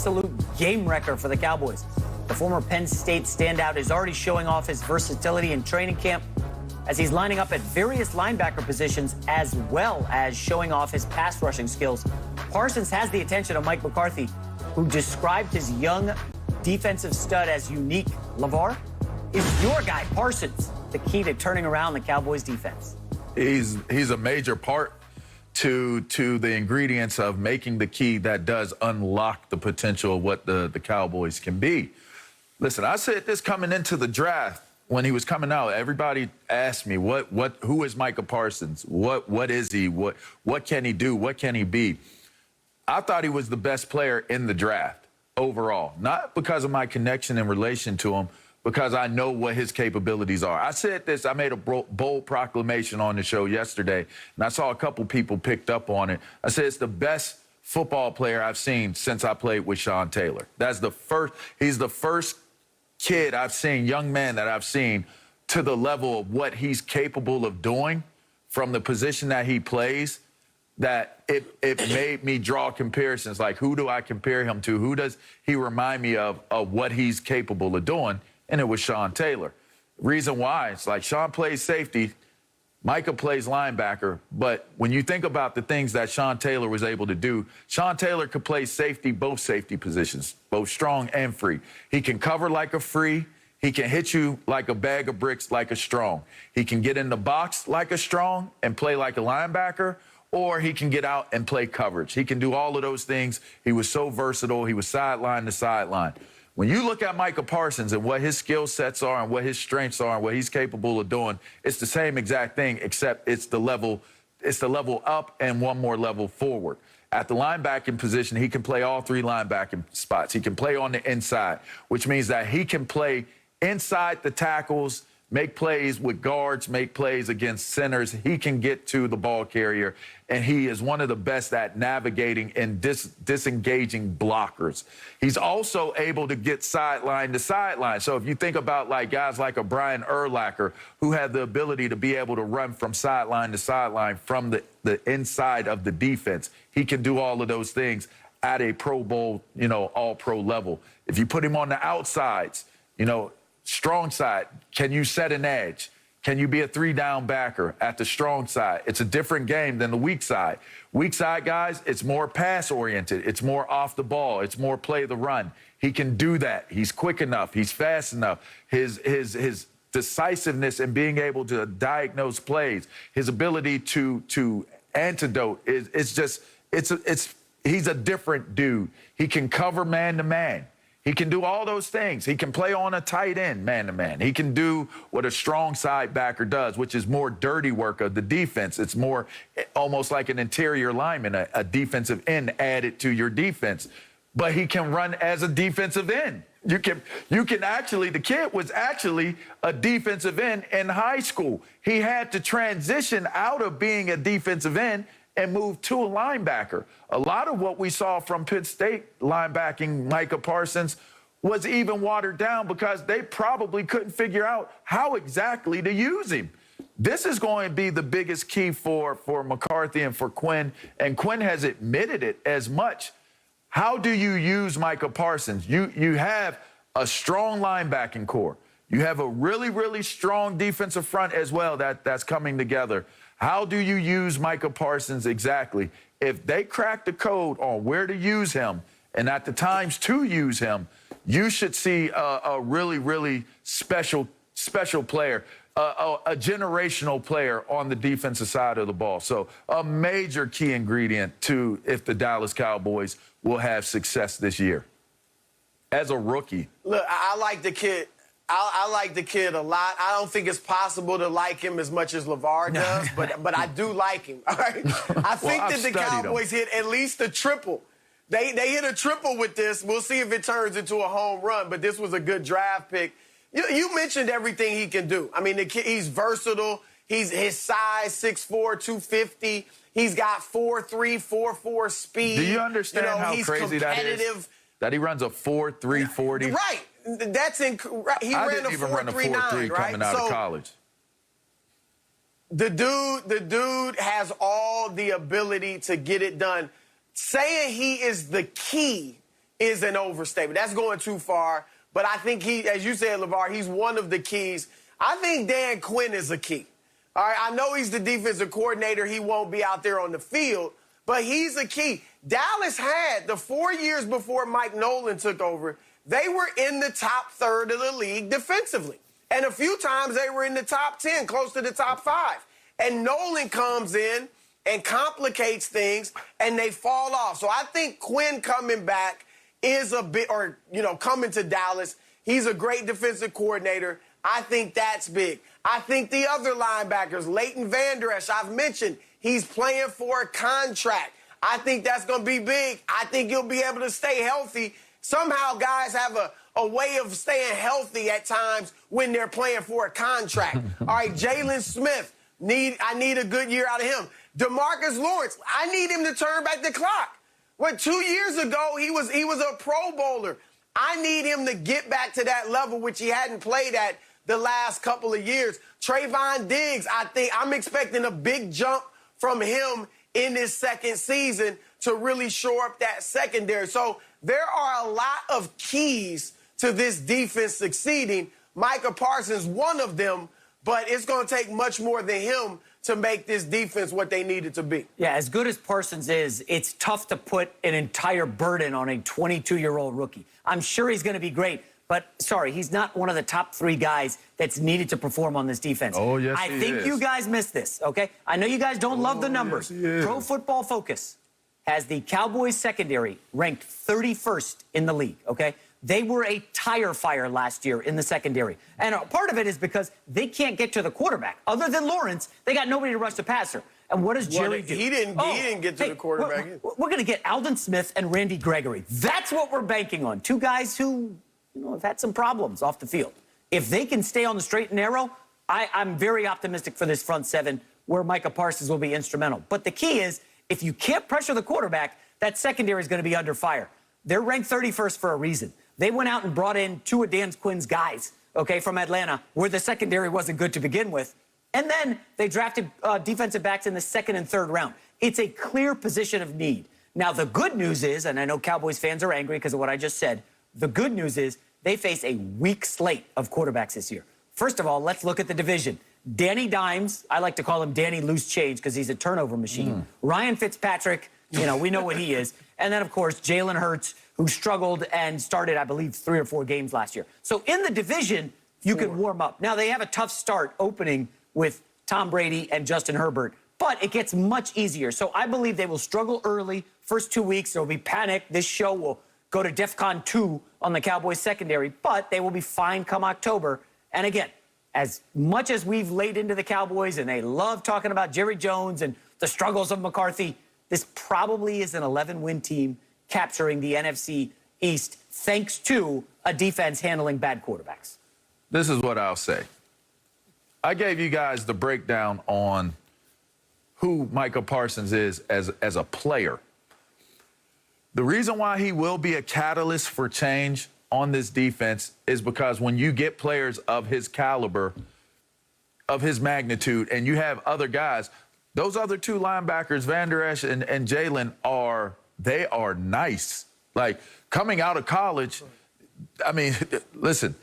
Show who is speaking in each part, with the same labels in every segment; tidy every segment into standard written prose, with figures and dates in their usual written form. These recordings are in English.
Speaker 1: absolute game wrecker for the Cowboys. The former Penn State standout is already showing off his versatility in training camp as he's lining up at various linebacker positions as well as showing off his pass rushing skills. Parsons has the attention of Mike McCarthy, who described his young defensive stud as unique. LeVar, is your guy Parsons the key to turning around the Cowboys defense?
Speaker 2: He's a major part to the ingredients of making the key that does unlock the potential of what the Cowboys can be. Listen, I said this coming into the draft when he was coming out. Everybody asked me, who is Micah Parsons? What is he? What can he do? What can he be? I thought he was the best player in the draft overall, not because of my connection and relation to him, because I know what his capabilities are. I said this, I made a bold proclamation on the show yesterday, and I saw a couple people picked up on it. I said it's the best football player I've seen since I played with Sean Taylor. He's the first kid I've seen, young man that I've seen, to the level of what he's capable of doing from the position that he plays, that it made me draw comparisons. Like, who do I compare him to? Who does he remind me of what he's capable of doing? And it was Sean Taylor. Reason why, it's like Sean plays safety, Micah plays linebacker, but when you think about the things that Sean Taylor was able to do, Sean Taylor could play safety, both safety positions, both strong and free. He can cover like a free. He can hit you like a bag of bricks like a strong. He can get in the box like a strong and play like a linebacker, or he can get out and play coverage. He can do all of those things. He was so versatile. He was sideline to sideline. When you look at Micah Parsons and what his skill sets are and what his strengths are and what he's capable of doing, it's the same exact thing, except it's the level up and one more level forward. At the linebacking position, he can play all three linebacking spots. He can play on the inside, which means that he can play inside the tackles, make plays with guards, make plays against centers. He can get to the ball carrier, and he is one of the best at navigating and disengaging blockers. He's also able to get sideline to sideline. So if you think about like guys like a Brian Urlacher, who had the ability to be able to run from sideline to sideline from the inside of the defense, he can do all of those things at a Pro Bowl, all-pro level. If you put him on the outsides, strong side, can you set an edge? Can you be a three-down backer at the strong side? It's a different game than the weak side. Weak side, guys, it's more pass-oriented. It's more off the ball. It's more play the run. He can do that. He's quick enough. He's fast enough. His decisiveness in being able to diagnose plays, his ability to antidote, he's a different dude. He can cover man-to-man. He can do all those things. He can play on a tight end, man-to-man. He can do what a strong side backer does, which is more dirty work of the defense. It's more almost like an interior lineman, a defensive end added to your defense. But he can run as a defensive end. You can actually, the kid was actually a defensive end in high school. He had to transition out of being a defensive end and move to a linebacker. A lot of what we saw from Penn State linebacking Micah Parsons was even watered down because they probably couldn't figure out how exactly to use him. This is going to be the biggest key for McCarthy and for Quinn, and Quinn has admitted it as much. How do you use Micah Parsons? You have a strong linebacking core. You have a really, really strong defensive front as well that's coming together. How do you use Micah Parsons exactly? If they crack the code on where to use him and at the times to use him, you should see a really, really special player, a generational player on the defensive side of the ball. So a major key ingredient to if the Dallas Cowboys will have success this year. As a rookie.
Speaker 3: Look, I like the kid. I like the kid a lot. I don't think it's possible to like him as much as LeVar does, but I do like him. All right? I think that the Cowboys hit at least a triple. They hit a triple with this. We'll see if it turns into a home run, but this was a good draft pick. You mentioned everything he can do. I mean, the kid, he's versatile. His size, 6'4", 250. He's got 4.3, 4.4 speed.
Speaker 2: Do you understand how
Speaker 3: he's
Speaker 2: crazy that is? That he runs a 4.3 40?
Speaker 3: Right. That's he ran a 4.39, right?
Speaker 2: Coming out of college.
Speaker 3: The dude has all the ability to get it done. Saying he is the key is an overstatement. That's going too far. But I think he, as you said, LeVar, he's one of the keys. I think Dan Quinn is a key. All right, I know he's the defensive coordinator. He won't be out there on the field, but he's a key. Dallas had, the 4 years before Mike Nolan took over, they were in the top third of the league defensively. And a few times they were in the top 10, close to the top 5. And Nolan comes in and complicates things, and they fall off. So I think Quinn coming back is a bit, or, coming to Dallas, he's a great defensive coordinator. I think that's big. I think the other linebackers, Leighton Vander Esch, I've mentioned, he's playing for a contract. I think that's going to be big. I think he'll be able to stay healthy. Somehow guys have a way of staying healthy at times when they're playing for a contract. All right, Jalen Smith, I need a good year out of him. DeMarcus Lawrence, I need him to turn back the clock. 2 years ago, he was a Pro Bowler. I need him to get back to that level, which he hadn't played at the last couple of years. Trayvon Diggs, I'm expecting a big jump from him in his second season to really shore up that secondary. So there are a lot of keys to this defense succeeding. Micah Parsons, one of them, but it's going to take much more than him to make this defense what they need it to be.
Speaker 1: Yeah, as good as Parsons is, it's tough to put an entire burden on a 22-year-old rookie. I'm sure he's going to be great, but sorry, he's not one of the top 3 guys that's needed to perform on this defense.
Speaker 2: Oh, yes,
Speaker 1: I think you guys missed this, okay? I know you guys don't love the numbers.
Speaker 2: Yes,
Speaker 1: Pro Football Focus has the Cowboys secondary ranked 31st in the league, okay? They were a tire fire last year in the secondary. And part of it is because they can't get to the quarterback. Other than Lawrence, they got nobody to rush the passer. And what does Jerry do?
Speaker 3: He didn't get to the quarterback.
Speaker 1: We're going to get Aldon Smith and Randy Gregory. That's what we're banking on. 2 guys who, have had some problems off the field. If they can stay on the straight and narrow, I'm very optimistic for this front 7 where Micah Parsons will be instrumental. But the key is, if you can't pressure the quarterback, that secondary is going to be under fire. They're ranked 31st for a reason. They went out and brought in 2 of Dan Quinn's guys, okay, from Atlanta, where the secondary wasn't good to begin with. And then they drafted defensive backs in the 2nd and 3rd round. It's a clear position of need. Now, the good news is, and I know Cowboys fans are angry because of what I just said, the good news is they face a weak slate of quarterbacks this year. First of all, let's look at the division. Danny Dimes, I like to call him Danny Loose Change because he's a turnover machine. Ryan Fitzpatrick, we know what he is. And then, of course, Jalen Hurts, who struggled and started, I believe, 3 or 4 games last year. So in the division, you could warm up. Now, they have a tough start opening with Tom Brady and Justin Herbert, but it gets much easier. So I believe they will struggle early. First 2 weeks, there will be panic. This show will go to DEFCON 2 on the Cowboys secondary, but they will be fine come October. And again, as much as we've laid into the Cowboys and they love talking about Jerry Jones and the struggles of McCarthy, this probably is an 11-win team capturing the NFC East thanks to a defense handling bad quarterbacks.
Speaker 2: This is what I'll say. I gave you guys the breakdown on who Micah Parsons is as a player. The reason why he will be a catalyst for change on this defense is because when you get players of his caliber, of his magnitude, and you have other guys, those other 2 linebackers, Vander Esch and Jalen, are nice. Like, coming out of college, I mean, listen,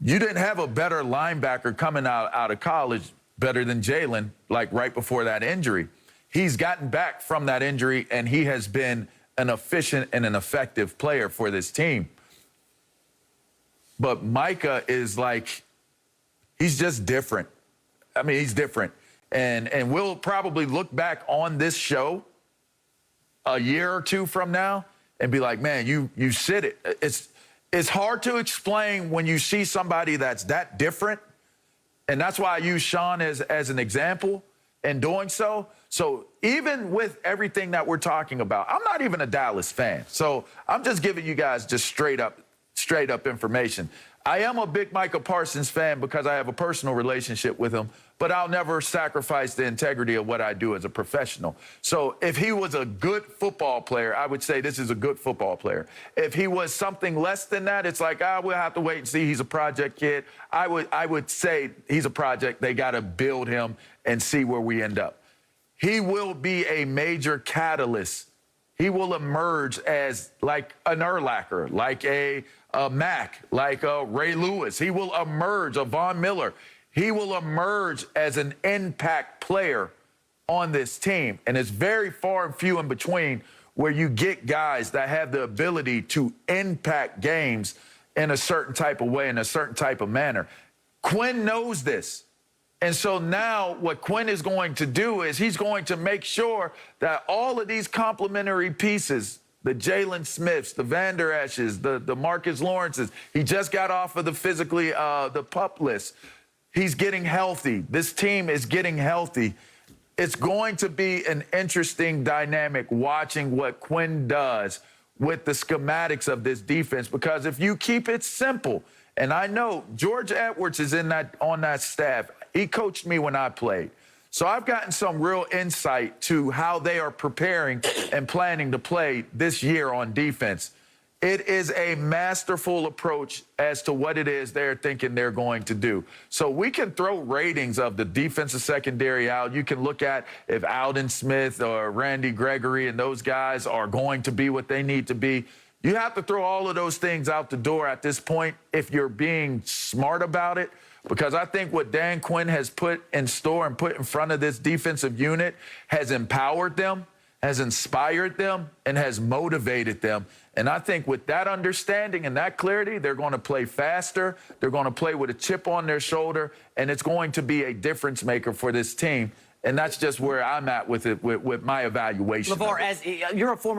Speaker 2: you didn't have a better linebacker coming out of college better than Jalen, like right before that injury. He's gotten back from that injury, and he has been an efficient and an effective player for this team. But Micah is like, he's just different. I mean, he's different. And we'll probably look back on this show a year or 2 from now and be like, man, you said it. It's hard to explain when you see somebody that's that different. And that's why I use Sean as an example in doing so. So even with everything that we're talking about, I'm not even a Dallas fan. So I'm just giving you guys just straight up information. I am a big Micah Parsons fan because I have a personal relationship with him, but I'll never sacrifice the integrity of what I do as a professional. So if he was a good football player, I would say this is a good football player. If he was something less than that, it's like, we'll have to wait and see. He's a project kid. I would say he's a project. They got to build him and see where we end up. He will be a major catalyst. he will emerge as like an Urlacher, like a Mack, like a Ray Lewis. He will emerge, a Von Miller. He will emerge as an impact player on this team. And it's very far and few in between where you get guys that have the ability to impact games in a certain type of way, in a certain type of manner. Quinn knows this. And so now what Quinn is going to do is he's going to make sure that all of these complementary pieces, the Jalen Smiths, the Van Der Esch's, the Marcus Lawrences, he just got off of the the PUP list. He's getting healthy. This team is getting healthy. It's going to be an interesting dynamic watching what Quinn does with the schematics of this defense, because if you keep it simple, and I know George Edwards is on that staff. He coached me when I played. So I've gotten some real insight to how they are preparing and planning to play this year on defense. It is a masterful approach as to what it is they're thinking they're going to do. So we can throw ratings of the defensive secondary out. You can look at if Alden Smith or Randy Gregory and those guys are going to be what they need to be. You have to throw all of those things out the door at this point if you're being smart about it, because I think what Dan Quinn has put in store and put in front of this defensive unit has empowered them, has inspired them, and has motivated them. And I think with that understanding and that clarity, they're going to play faster, they're going to play with a chip on their shoulder, and it's going to be a difference maker for this team. And that's just where I'm at with it, with my evaluation.
Speaker 1: LeVar, as you're a former